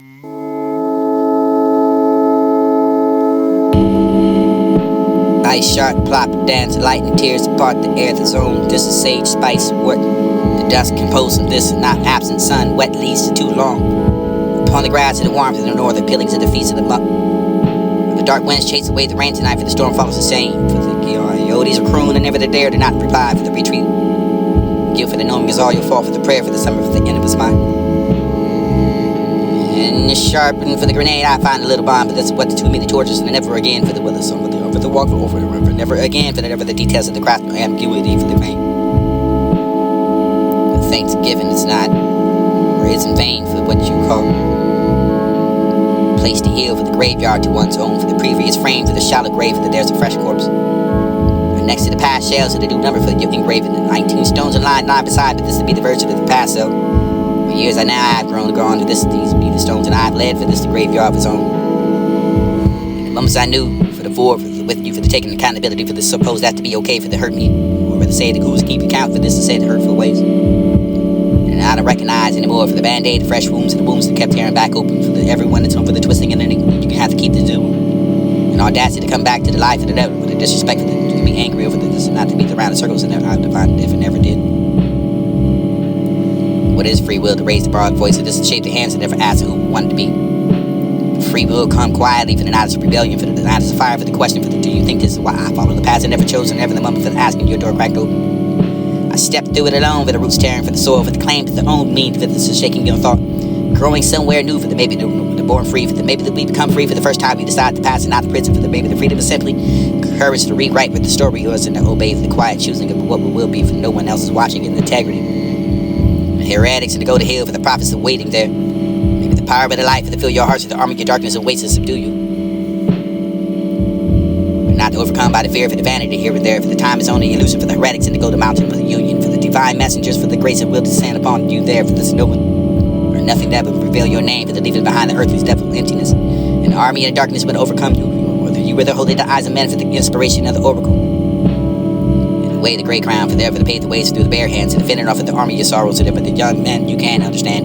Ice sharp, plop, dance, lightning, tears apart the air, the zone. This is sage, spice, what? The dust composed of this, not absent sun, wet leaves too long. Upon the grass of the warmth of the north, appealing to the feast of the muck. The dark winds chase away the rain tonight, for the storm follows the same. For the coyotes are croon and never the dare to not reply for the retreat. Guilt for the knowing is all your fault, for the prayer for the summer, for the end of his mind. And it's sharpened for the grenade, I find a little bomb, but that's what to me the torches, and never again for the willis, over the walk, over the river, never again for the details of the craft, no ambiguity for the rain. The thanksgiving is not, or is in vain for what you call place to heal, for the graveyard to one's own, for the previous frame, for the shallow grave, for the there's a fresh corpse. And next to the past shells, for the new number, for the engraving, the 19 stones in line beside, but this would be the version of the past, so for years I now have grown to these be the stones, and I've led for this the graveyard of its own. And the moments I knew for the for with you for the taking accountability for the supposed that to be okay for the hurt me, or rather say the who's keep account for this to say the hurtful ways. And I don't recognize anymore for the band-aid, the fresh wounds, and the wounds that kept tearing back open for the everyone that's home for the twisting and ending. You can have to keep the doom and audacity to come back to the life of the devil, with the disrespect for the you can be angry over this and not to beat around in circles and never I've defined if it never did. What is free will? To raise the broad voice of this, to shape the hands and never ask who wanted to be. Free will come quietly for the night of rebellion, for the night of fire, for the question, for the do you think this is why I follow the path I never chose, and never the moment for the asking your door cracked open. I stepped through it alone, for the roots tearing, for the soil, for the claim to the own mean, for the shaking your thought, growing somewhere new, for the maybe the born free, for the maybe that we become free for the first time we decide to pass and not the prison, for the maybe the freedom is simply courage to rewrite what the story was and to obey for the quiet choosing of what we will be, for no one else is watching in integrity. Heretics and to go to hell for the prophets of waiting there. Maybe the power of the life to fill your hearts with the army of your darkness and waits to subdue you. But not to overcome by the fear for the vanity here and there, for the time is only illusion for the heretics and to go to mountain for the union, for the divine messengers, for the grace and will to stand upon you there, for this no one or nothing that will reveal your name, for the leaving behind the earth's devil emptiness. An army of darkness would overcome you, whether you were the holy the eyes of men for the inspiration of the oracle. Way the great crown, for there for the pave the ways through the bare hands, and fending off of the army of your sorrows, and for the young men you can understand.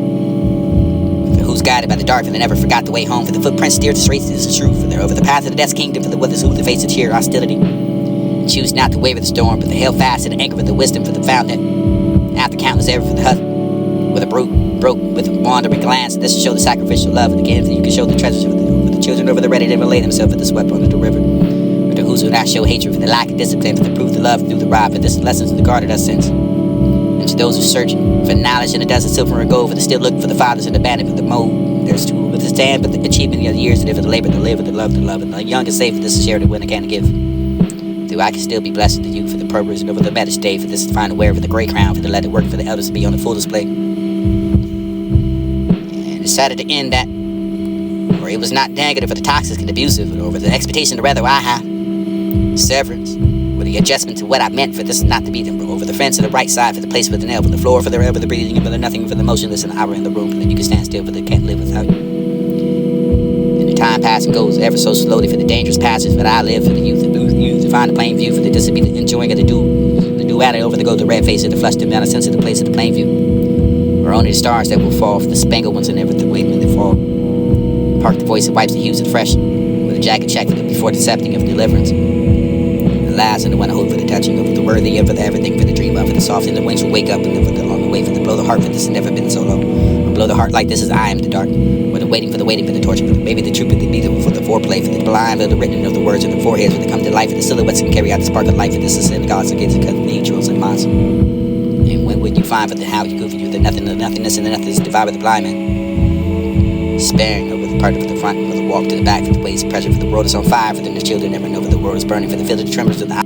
For the who's guided by the dark, and they never forgot the way home, for the footprints steered the straight, this is true, for they're over the path of the death's kingdom, for the withers who the face of sheer hostility. And choose not to waver the storm, but the held fast and the anchor for the wisdom, for the found that after countless ever for the hut, with a broke with a wandering glance, and this to show the sacrificial love, and again, for you can show the treasures for the children over the ready to lay themselves for the swept under the river. The who's who not show hatred for the lack of discipline, for the proof the love through the rod, for this lessons of the guarded us since. And to those who search for knowledge in the desert, silver and gold, for the still look for the fathers and the bandit for the mold. There's two with the stand, but the achievement of the years, and for the labor to live, and the love, and the young and safe, for this is shared and when I can give. Through I can still be blessed to you for the purpose and over the meditation day, for this is find aware for the great crown, for the let it work for the elders to be on the full display. And decided to end that, or it was not negative for the toxic and abusive, but over the expectation to rather I have. Severance, with the adjustment to what I meant for this not to be them, over the fence to the right side for the place for the nail, for the floor for the air, for the breathing, and for the nothing, for the motionless, and hour in the room, for that you can stand still, for they can't live without you. And the time passing goes ever so slowly for the dangerous passage, but I live for the youth to find the plain view, for the this to be the enjoying of the duality over the gold, the red face of the flush, the amount of sense of the place of the plain view. Or only the stars that will fall, for the spangled ones and never the way when they fall. Park the voice that wipes the hues of fresh, with a jacket check for the before the accepting of deliverance. Last and the one I hope for the touching of the worthy of the everything for the dream of the soft and the winds will wake up and live for the long way for the blow the heart for this has never been so low. Or blow the heart like this is I am the dark. Or the waiting for the torture for the maybe the truth for the foreplay for the blind for the written of the words in the foreheads when they come to life for the silhouettes can carry out the spark of life for this is synagogues against the cathedrals and mosques. And when would you find for the how you goofy you the nothing the nothingness and the nothingness divide with the blind man? Sparing over the part of the front, for the walk to the back, for the waste pressure, for the world is on fire, for the children never know, for the world is burning, for the feel of the tremors of the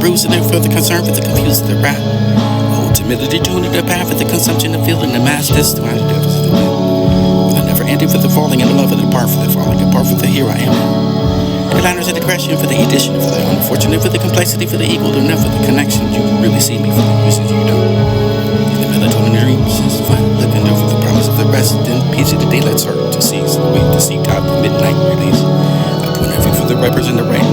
bruise and for the concern for the confused the rap. Ultimately tuned to the path of the consumption of feeling the mass destined to deficit the wind. With a never ending for the falling and the love of the part for the falling apart for the here I am. The liners of the crashing for the edition, for the unfortunate, for the complexity, for the equal, and for the connection. You can really see me for the uses you don't. The melatonin dreams is fine, looking over the promise of the rest, then peace of the daylight start to seize the way to see top the midnight release. A point of view for the rappers in the right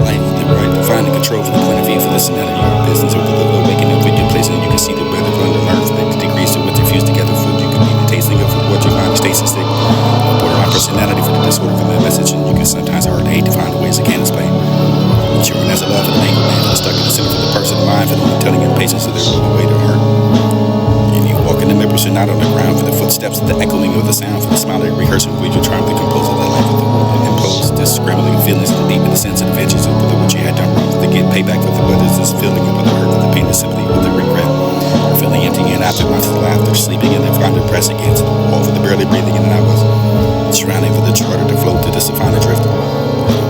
life, the right to find the control for the point of view for the humanity of business over the awakening of your place, and you can see the weather from the earth, the degrees to what you fuse together, food you can be the tasting of what you find stasis stick. A borderline personality for the disorder for the message, and you can sometimes hard to hate to find the ways it can explain. Children as a love for the angle man, for the stuck in the center for the person, the mind for the telling and patience of their way to hurt. And you walk in the mirrors and not on the ground for the footsteps, the echoing of the sound, for the smiling rehearsing where you're trying to compose of the life of the world and impose this scrambling of feelings, the deep in the sense of the vengeance of what you had done wrong, for the get payback for the weathers, this feeling of the hurt, for the pain, the sympathy, with the regret, feeling empty and aftermath of the laughter, sleeping and then find the press against the wall for the barely breathing, and I was surrounding for the charter to float to this to find a drift.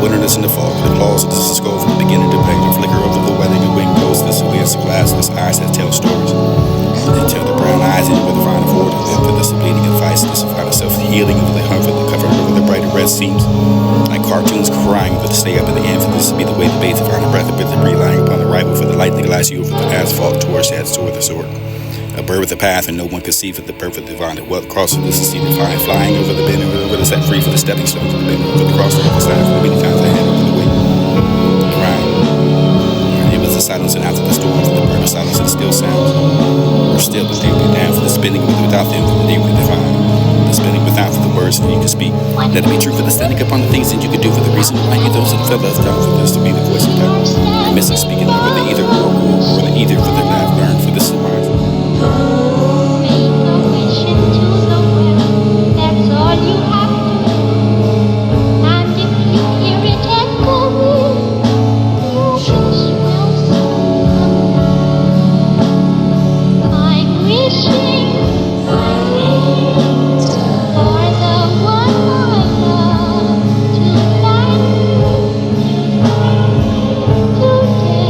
Wilderness in the fall, the claws of this skull from the beginning to play the flicker of the wedding, the wing goes this away as glassless eyes that tell stories. They tell the brown eyes in with the fine of order, then for this bleeding advice, this find itself healing of the hunt for the cover over the brighter red seams. Like cartoons crying for the stay up at the end, for this to be the way to bathe to find a breath of the relying upon the rival for the light that glides you over the asphalt towards heads toward the sword. A bird with a path and no one could see for the birth of the divine that wealth crosses this to see the flying, flying over the bend and over the set free for the stepping stone for the bend over the cross over the side for the many times ahead over the way. Crying. It was the silence and after the storm for the bird of silence and still sounds. Or still but deeply down for the spinning without them for the deeply divine. The spinning without for the words that you can speak. Let it be true for the standing upon the things that you can do for the reason why you those that fell us down for this to be the voice of God. And missing speaking over the either or the either for the math learned for this is wise. Make a wish into the wind, that's all you have to do. And if you hear it echoing, your wish will soon come. I'm wishing for the one I love to find today. I'm hoping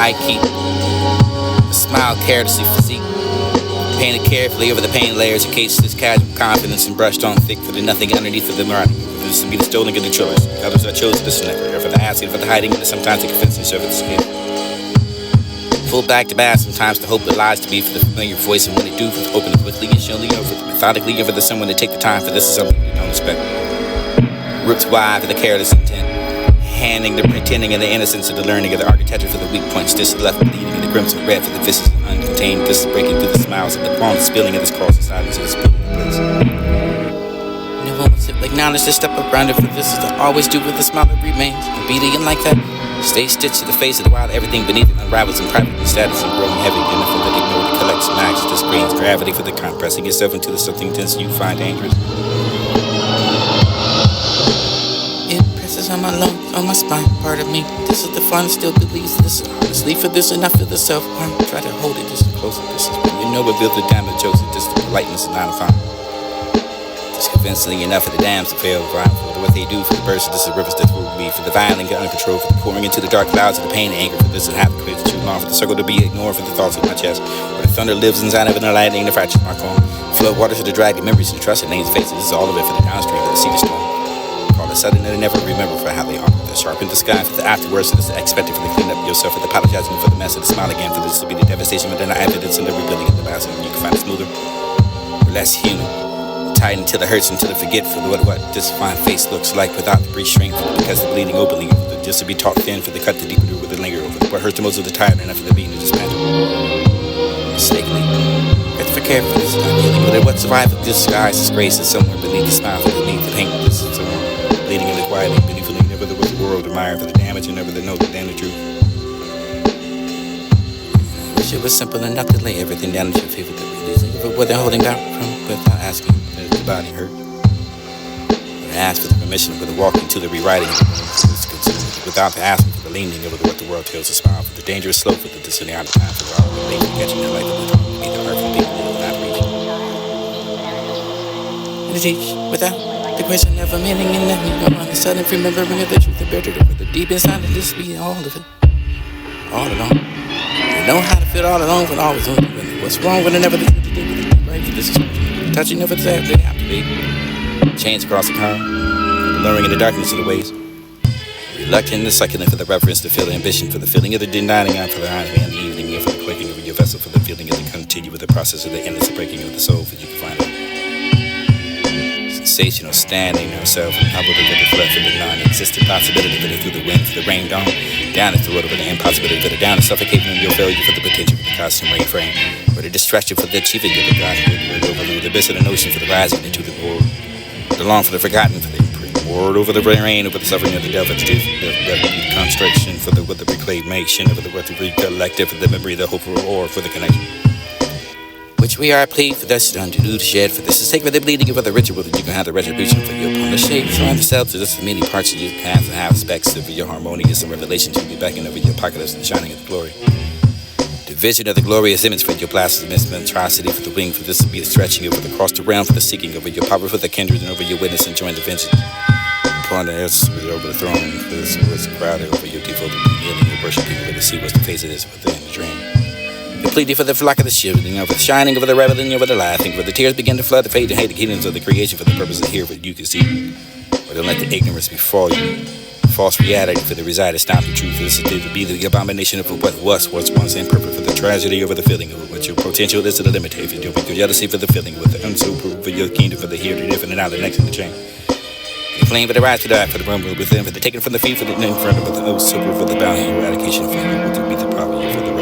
I keep a smile carelessly physique, painted carefully over the paint layers, encased this casual confidence and brushed on thick for the nothing underneath of the mirage. This would be the stolen of the choice. Others are chosen to snapper, or for the asking, for the hiding, and sometimes the convincing serve of the skin. Full back to back, sometimes the hope that lies to be for the familiar voice, and when it do, for the open quickly and surely over, methodically over the someone to take the time for this is something you don't expect. Roots wide for the careless intent, handing the pretending and the innocence of the learning of the architecture for the weak points, this is left bleeding in the crimson red for the vistas of uncontained, this is breaking through the smiles of the palm, the spilling of this cross of silence of the spilling of place. No one would simply acknowledge this step around it, for this is to always do with the smile that remains, obedient like that. Stay stitched to the face of the wild, everything beneath it unravels in private and status and growing heavy, enough for the ignored collects max, this grains gravity for the compressing yourself into the something intense you find dangerous. It presses on my lungs, on my spine, part of me. This is the fun, still believes this is honestly for this, and I feel the self-harm. Try to hold it just closer, this is when you know it built the damage, Joseph, this is the politeness and not a fine. Convincingly enough for the dams to fail, for what they do for the birds, this is rivers that will be for the violent and uncontrolled, for the pouring into the dark clouds of the pain and anger, for this is half the crazy too long, for the circle to be ignored, for the thoughts of my chest, where the thunder lives inside of it, and the lightning, the fractures my calm, flood waters to the dragging memories and trust, and names faces, this is all of it for the downstream of the sea storm. Call it sudden and I never remember for how they are, the sharpen the sky for the afterwards, so this is expected for the clean up of yourself, for the apologizing for the mess, of the smile again, for this to be the devastation, but then the evidence and the rebuilding of the mass, and you can find it smoother, or less human. Tight until it hurts, until it forget for what this fine face looks like without the brief shrink, because the bleeding openly, just to be talked thin, for the cut the deeper with the linger over what hurts the most of the tired enough for the being to just panther. Mistakenly, for care for this time healing, but what survived of this disguise, this grace is somewhere beneath the smile, for beneath the pain, this is somewhere bleeding in the quiet, beneath the never there was a world admired for the damage, and never the know the damn the truth. I wish it was simple enough to lay everything down at your feet, but if it wasn't holding back from without asking. The body hurt. But I asked for the permission for the walking to the rewriting of the room, without the asking for the leaning over what the world tells us about, for the dangerous slope, for the discerning out of time, for the hour of late, catching the light of the tongue, be the heart from people who will not reach. And to teach without the question of a meaning, and let me go on the sudden remembering of the truth and better over the deep inside of this be all of it. All alone. You know how to feel all alone, but always on the what's wrong when I never the truth to do with it, right? For this is touching over the they have to be. Chains across the car, luring in the darkness of the ways. Reluctant and succulent for the reverence, to feel the ambition, for the feeling of the denying out for the hiding and the evening, and for the quaking of your vessel, for the feeling of the continue with the process of the endless breaking of the soul, for you can find it. Sensational standing yourself and humble to the flesh of the non-existent possibility, for the through the wind, for the rain dawn, down is the road over the impossibility, for the down is suffocating your failure, for the potential for the constant rain frame, for the distraction for the achieving of the God, over the abyss of the notion, for the rising into the world, for the long for the forgotten, for the word over the rain, over the suffering of the devil, the construction, for the with the reclamation, over the what the recollective, for the memory, the hope, or for the connection. Which we are plead for this done to do to shed, for this is sacred, the bleeding of the ritual that you can have the retribution for your upon the shade, surround yourself to this many parts of your path and have aspects of your harmonious and revelation to be beckoning over your apocalypse and shining of the glory. The vision of the glorious image for your blasphemous monstrosity, for the wing, for this to be the stretching over the cross the realm, for the seeking over your power, for the kindred and over your witness and join the vengeance. Upon the earth over the throne, for this was crowded over your devoted kneeling and worshiping over the sea was the face of this within the dream. Completely for the flock of the shielding, over the shining, over the reveling, over the laughing, for the tears begin to flood the fate and hate the kingdoms of the creation for the purpose of here, what you can see. But don't let the ignorance befall you. False reality for the reside is not the truth. This is to be the abomination of what was once imperfect, for the tragedy over the feeling of what your potential is to the limitation. You'll be the jealousy for the feeling with the unsuper for your kingdom for the here, the different, and now the next in the chain. The flame for the rise to die, for the rumble within, for the taken from the feet, for the in front of the super for the bounty, eradication for you, to be the power for the